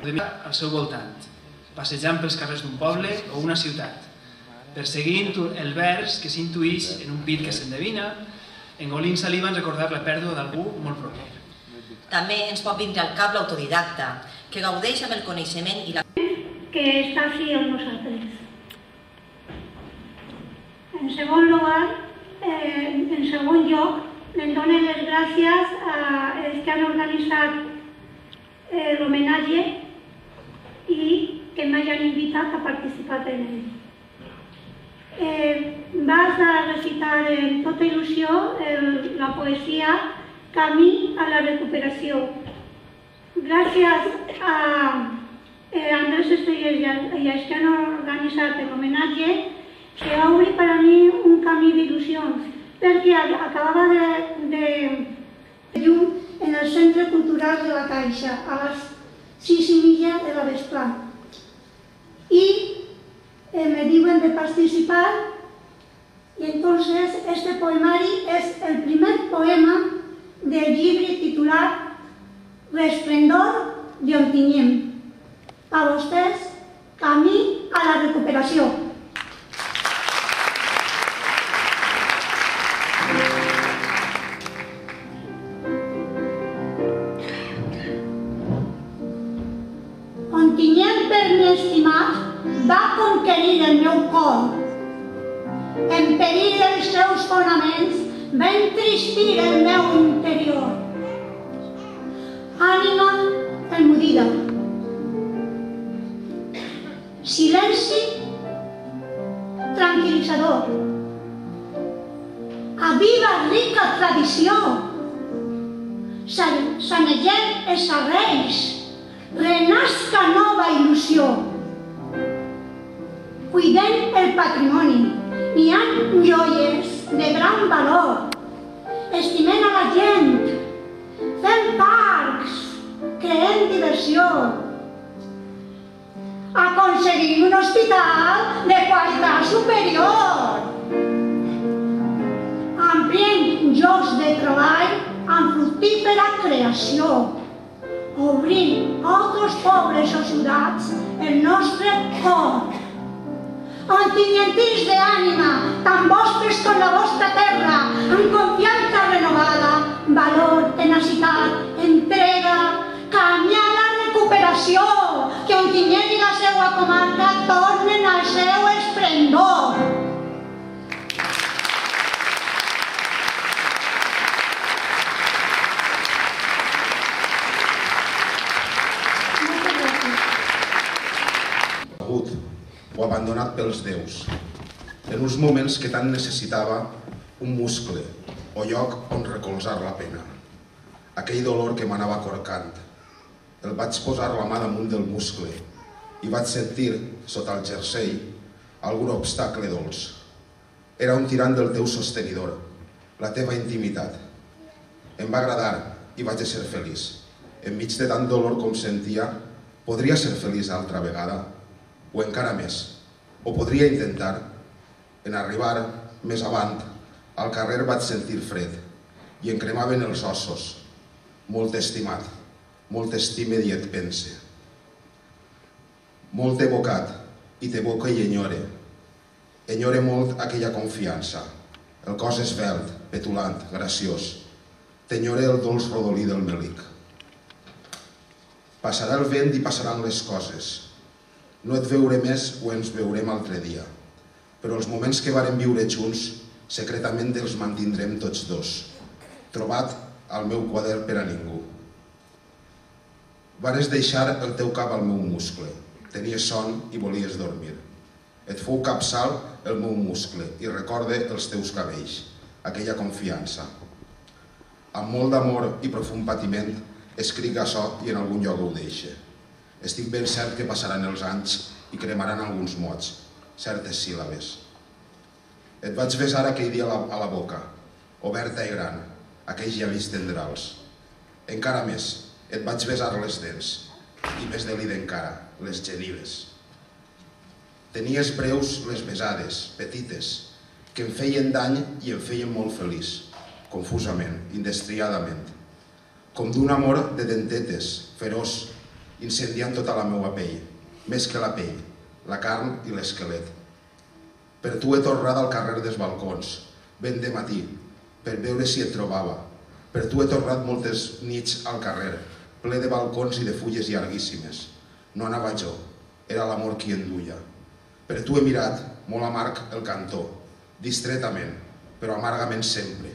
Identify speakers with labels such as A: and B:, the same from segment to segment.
A: al seu voltant, passejant pels carrers d'un poble o una ciutat, perseguint el vers que s'intuïx en un pit que s'endevina, engolint saliva en recordar la pèrdua d'algú molt proper.
B: També ens pot vindre al cap l'autodidacta, que gaudeix amb el coneixement i la...
C: que està així amb nosaltres. En segon lloc, em donen les gràcies als que han organitzat l'homenatge i que m'hagin invitat a participar en ell. Vas a recitar amb tota il·lusió la poesia Camí a la recuperació. Gràcies a Andrés Estellers i als que han organitzat l'homenatge, que obri per a mi un camí d'il·lusions, perquè acabava de llum en el Centre Cultural de la Caixa, a les 6:30 de la vesprà. Y me diuen de participar, y entonces este poemario es el primer poema del llibre titulat Resplendor de Ontinyent. A vostès, Camí a la recuperació. Ontinyent, per mi estimat, va conquerir el meu cor. En perill els seus fonaments, va entristir el meu interior. Ànima emudida. Silenci tranquil·litzador. A viva rica tradició. Sanegem els arrels. Renasca nova il·lusió. Cuidem el patrimoni. N'hi ha joies de gran valor. Estimem a la gent. Fem parcs. Creem diversió. Aconseguim un hospital de qualitat superior. Ampliem llocs de treball amb fructífera creació. Obrim altres pobles o ciutats el nostre cor. Ontinyentins d'ànima, tan vostres com la vostra terra, amb confiança renovada, valor, tenacitat, entrega, camí a la recuperació, que Ontinyent i la seva comarca tornen al seu esplendor.
D: O abandonat pels déus, en uns moments que tant necessitava un muscle o lloc on recolzar la pena. Aquell dolor que m'anava corcant. El vaig posar la mà damunt del muscle i vaig sentir, sota el jersei, algun obstacle dolç. Era un tirant del teu sostenidor, la teva intimitat. Em va agradar i vaig ser feliç. Enmig de tant dolor com sentia, podria ser feliç altra vegada, o encara més, o podria intentar. En arribar més avant, al carrer vaig sentir fred i em cremaven els ossos. Molt estimat, molt estime i et pense. Molt evocat i t'evoca i enyore. Enyore molt aquella confiança, el cos esvelt, petulant, graciós. T'enyore el dolç rodolí del melic. Passarà el vent i passaran les coses. No et veuré més o ens veurem altre dia, però els moments que vàrem viure junts, secretament els mantindrem tots dos, trobat al meu quadern per a ningú. Vares deixar el teu cap al meu muscle, tenies son i volies dormir. Et fou capçal el meu muscle i recorde els teus cabells, aquella confiança. Amb molt d'amor i profund patiment, escric açò i en algun lloc ho deixe. Estic ben cert que passaran els anys i cremaran alguns mots, certes síl·labes. Et vaig besar aquell dia a la boca, oberta i gran, aquells llavis tendrals. Encara més, et vaig besar les dents, i més delida encara, les genives. Tenies breus les besades, petites, que em feien dany i em feien molt feliç, confusament, indestriadament, com d'un amor de dentetes, feroç, incendiant tota la meva pell, més que la pell, la carn i l'esquelet. Per tu he tornat al carrer dels balcons, ben de matí, per veure si et trobava. Per tu he tornat moltes nits al carrer, ple de balcons i de fulles llarguíssimes. No anava jo, era l'amor qui en duia. Per tu he mirat, molt amarg, el cantó, distretament, però amargament sempre.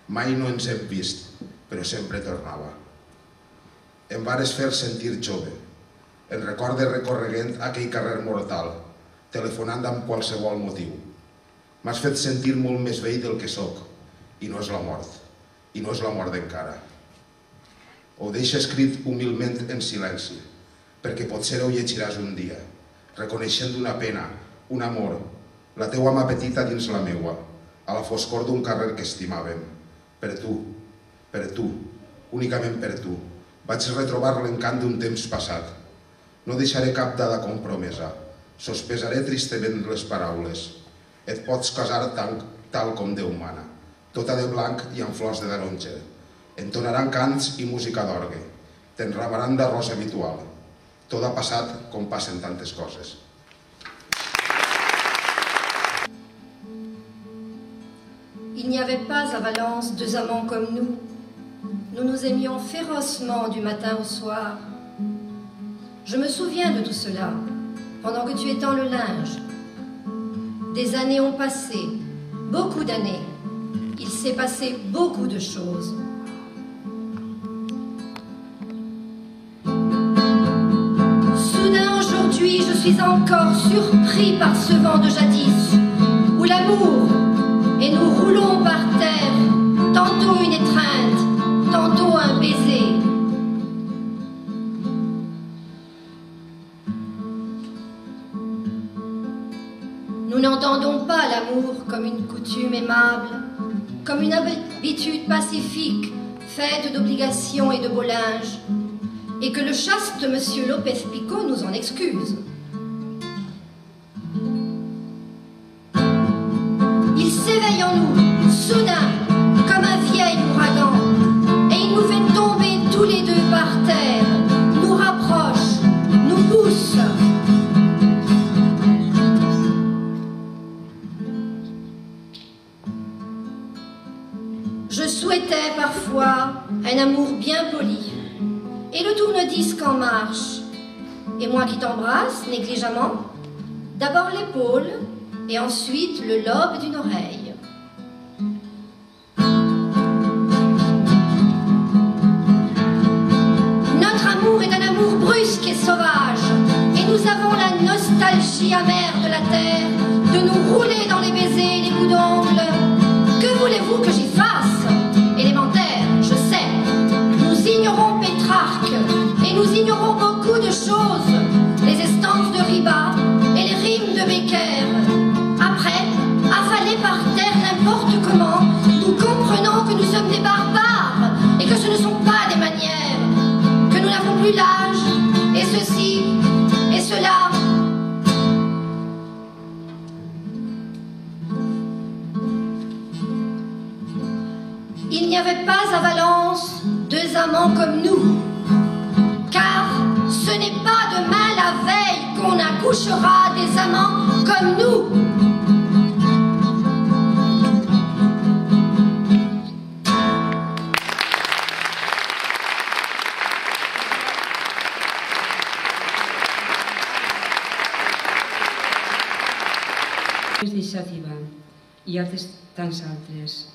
D: Mai no ens hem vist, però sempre tornava. Em vares fer sentir jove. En recorde recorreguent aquell carrer mortal, telefonant amb qualsevol motiu. M'has fet sentir molt més vell del que sóc, i no és la mort, i no és la mort encara. Ho deixo escrit humilment en silenci, perquè potser ho llegiràs un dia, reconeixent una pena, un amor, la teua mà petita dins la meua, a la foscor d'un carrer que estimàvem. Per tu, únicament per tu, vaig retrobar l'encant d'un temps passat. No deixaré cap dada compromesa, sospesaré tristament les paraules. Et pots casar tal com Déu mana, tota de blanc i amb flors de taronja. Entonaran cants i música d'orgue, t'enramaran d'arròs habitual. Tot ha passat com passen tantes coses.
E: Il n'y avait pas à Valence deux amants comme nous. Nous nous aimions férocement du matin au soir. Je me souviens de tout cela, pendant que tu étends le linge. Des années ont passé, beaucoup d'années. Il s'est passé beaucoup de choses. Soudain aujourd'hui, je suis encore surpris par ce vent de jadis, où l'amour, et nous roulons par terre, tantôt une étreinte, tantôt un baiser. Nous n'entendons pas l'amour comme une coutume aimable, comme une habitude pacifique, faite d'obligations et de beau linge, et que le chaste monsieur Lopez-Picot nous en excuse. Il s'éveille en nous, soudain, comme un vieil ouragan, et il nous fait tomber tous les deux par terre, nous rapproche, nous pousse. Je souhaitais parfois un amour bien poli, et le tourne-disque en marche, et moi qui t'embrasse négligemment, d'abord l'épaule, et ensuite le lobe d'une oreille. Notre amour est un amour brusque et sauvage, et nous avons la nostalgie amère de la terre, de nous rouler dans les baisers et les bouts d'ongles. Que voulez-vous que j'y fasse? Élémentaire, je sais. Nous ignorons Pétrarque, et nous ignorons beaucoup de choses, les estances de Riba et les rimes de Becker. Après, affalés par terre n'importe comment, nous comprenons que nous sommes des barbares et que ce ne sont pas des manières, que nous n'avons plus l'âge, et ceci, et cela. Il n'y avait pas à Valence deux amants comme nous, car ce n'est pas demain la veille qu'on accouchera des amants comme nous.
F: D'iniciativa i altres tants altres.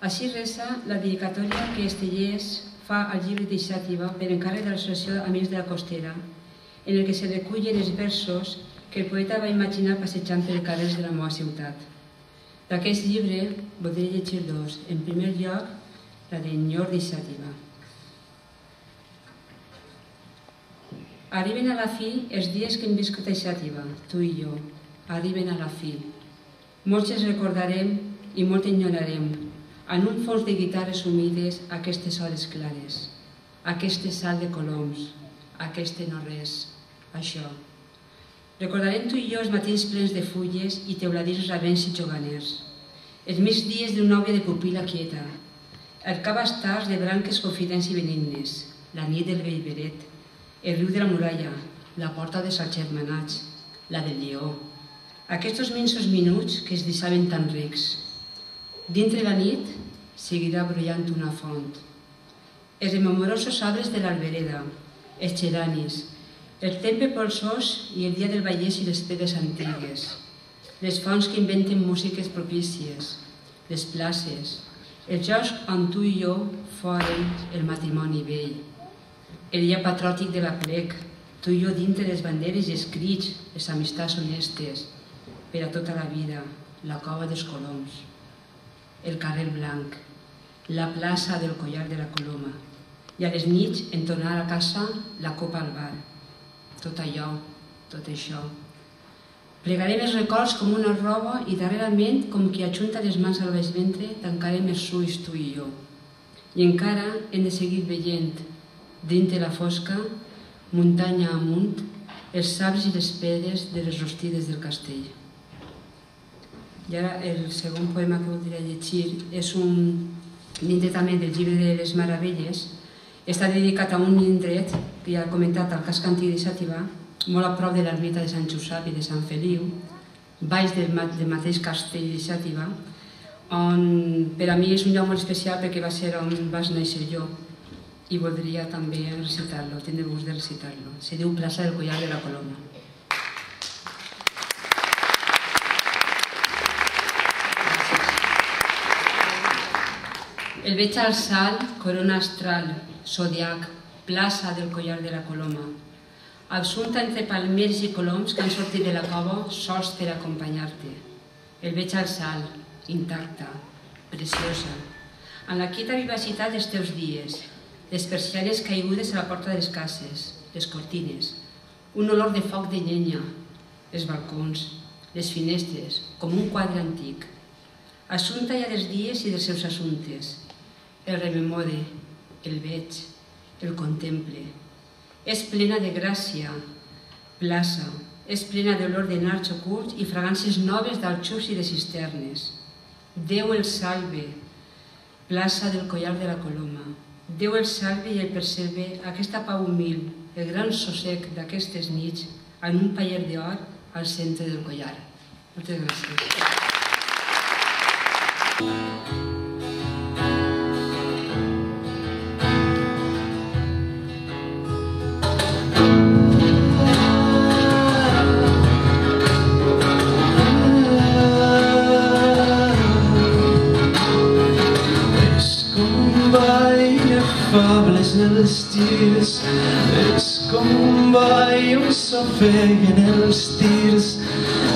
F: Així resa la dedicatòria que Estellés fa al llibre d'iniciativa per encàrrec de l'Associació Amics de la Costera, en el que se recullen els versos que el poeta va imaginar passejant per els carrers de la meva ciutat. D'aquest llibre voldré llegir dos. En primer lloc, la d'Enyor d'iniciativa. Arriben a la fi els dies que hem viscut a iniciativa, tu i jo. Arriben a la fi. Molts ens recordarem i molt enyorarem, en un fons de guitarres humides, aquestes hores clares, aquest salt de coloms, aquest no-res, això. Recordarem tu i jo els matins plens de fulles i teuladins rabents i joganers, els migdies d'un nòvia de pupil·la quieta, el cap estars de branques confidents i benignes, la nit del vell veret, el riu de la muralla, la porta de Sant Germanats, la del Lleó. Aquests minsos minuts que es deixaven tan rics. Dintre la nit seguirà brollant una font. Els rememorosos arbres de l'Albereda, els geranis, el temple polsós i el dia del Vallès i les pedres antigues, les fonts que inventen músiques propícies, les places, els jocs on tu i jo fòrem el matrimoni vell, el dia patròtic de la plec, tu i jo dintre les banderes i escrits, les amistats honestes, per a tota la vida, la cova dels coloms, el carrer blanc, la plaça del collar de la Coloma, i a les nits, en tornar a casa, la copa al bar. Tot allò, tot això. Plegarem els records com una roba i darrerament, com qui ajunta les mans al baix ventre, tancarem els ulls tu i jo. I encara hem de seguir veient, dintre la fosca, muntanya amunt, els sabres i les pedres de les rostides del castell. I ara el segon poema que voldria llegir és dintre també del llibre de les Meravelles. Està dedicat a un indret que ja he comentat, al casc antic de Xàtiva, molt a prop de l'ermita de Sant Josep i de Sant Feliu, baix del mateix castell de Xàtiva, on per a mi és un lloc molt especial perquè va ser on vaig néixer jo i voldria també recitar-lo, tindre gust de recitar-lo. Se diu Plaça del Collar de la Coloma. El veig al salt, corona astral, zodiac, plaça del Collar de la Coloma. Absunta entre palmers i coloms que han sortit de la cova sols per acompanyar-te. El veig al salt, intacta, preciosa, amb la quieta vivacitat dels teus dies, les persianes caigudes a la porta de les cases, les cortines, un olor de foc de llenya, els balcons, les finestres, com un quadre antic. Assumpta ja dels dies i dels seus assumptes. El rememore, el veig, el contemple. És plena de gràcia, plaça, és plena d'olor de nards ocults i fragàncies noves d'alxús i de cisternes. Déu el salve, plaça del Collar de la Coloma. Déu el salve i el preserve aquesta pau humil, el gran sossec d'aquestes nits en un paller d'or al centre del collar. Moltes gràcies.
G: Els tirs, és com un ball on s'ofeguen els tirs,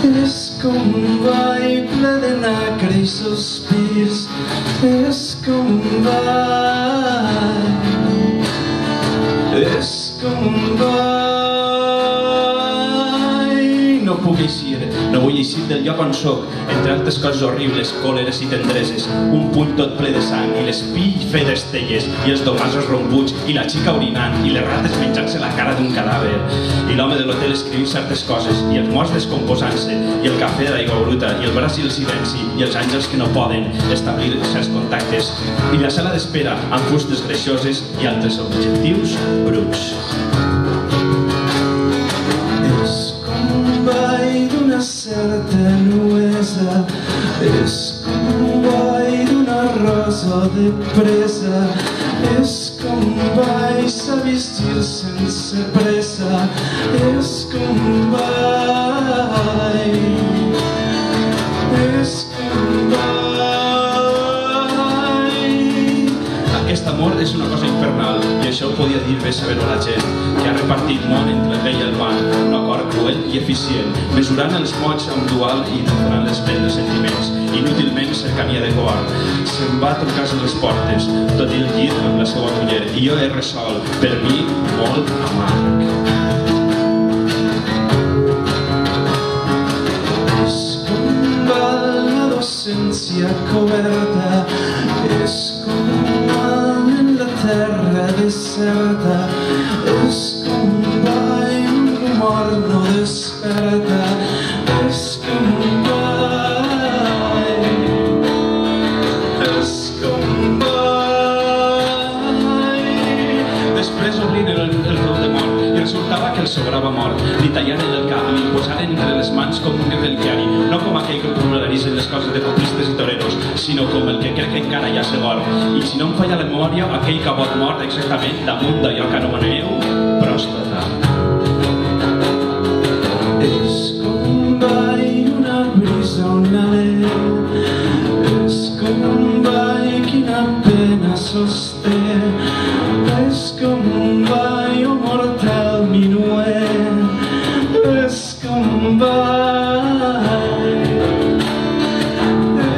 G: és com un ball ple de nacre i sospirs, és com un ball, és com un ball. No puc eixir, no vull eixir del lloc on soc, entre altres coses horribles, còleres i tendreses, un puny tot ple de sang i l'espill fet d'estelles i els domasos romputs i la xica orinant i les rates menjant-se la cara d'un cadàver i l'home de l'hotel escrivint certes coses i els morts descomposant-se i el cafè d'aigua bruta i el braç i el silenci i els àngels que no poden establir certs contactes i la sala d'espera amb fustes greixoses i altres objectius bruts. D'una certa nuesa, és com un ball d'una rosa de presa, és com un ball a vestir sense pressa, és com un ball, és com un ball. Aquest amor és una cosa infernal i això ho podia dir bé saber-ho la gent que ha repartit món entre el bé i el mal, un acord cruel i eficient, mesurant els mots amb dual i ignorant les penes dels sentiments, inútilment cercania de coart. Se'n va a tocar-se les portes, tot i el llit amb la seva muller, i jo he resolt, per mi, molt amarg. És com un bal la docència coberta, és com un bal en la terra deserta, és com un ball, un rumor no desperta, és com un ball, és com un ball. Després obliden el rol de mort i declarava mort. Li tallaren el cap i li posaren entre les mans com un reliquiari, no com aquell que popularitzen les coses de coplistes i toreros, sinó com el que crec que encara hi ha segor. I si no em falla la memòria, aquell cabot mort exactament damunt d'allò que anomeneu pròstata. És com un ball, una brisa, un alè. És com un ball, quina pena sosté. És com un ball, un mortal minuet. És com un ball.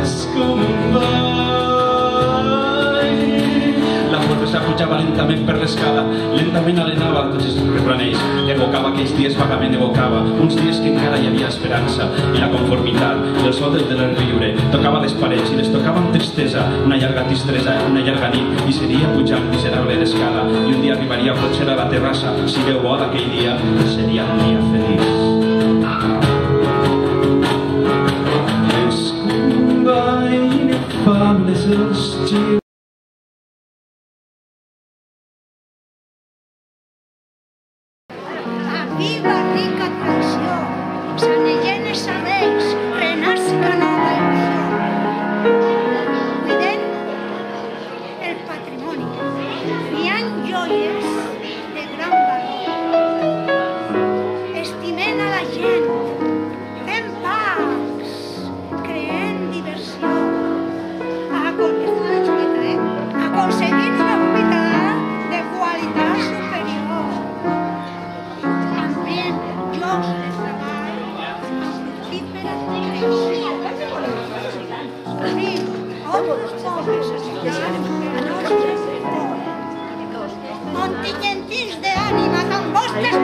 G: És com un ball. La professa pujava lentament per l'escala, lentament alenava tots els refranys, evocava aquells dies, vagament evocava, uns dies que encara hi havia esperança, i la conformitat, i el so del riure, tocava les parets i les tocava amb tristesa, una llarga tristesa, una llarga nit, i seria pujant miserable l'escala, i un dia arribaria potser a la terrassa, si Déu vol aquell dia, seria un dia feliç. És com un ball inefable els girs.
C: Viva rica tradició, Sant Helena Sabecs, renasca nova il·lusió. Cuidem el patrimoni, hi ha joies de gran valor. Estimem a la gent, fem pacs, creem diversió. Aconseguim una propietat de qualitat superior. Llocs de treball fructíferes obrim els pobles associats a nostres sectors. Contingentins d'ànima, amb vostres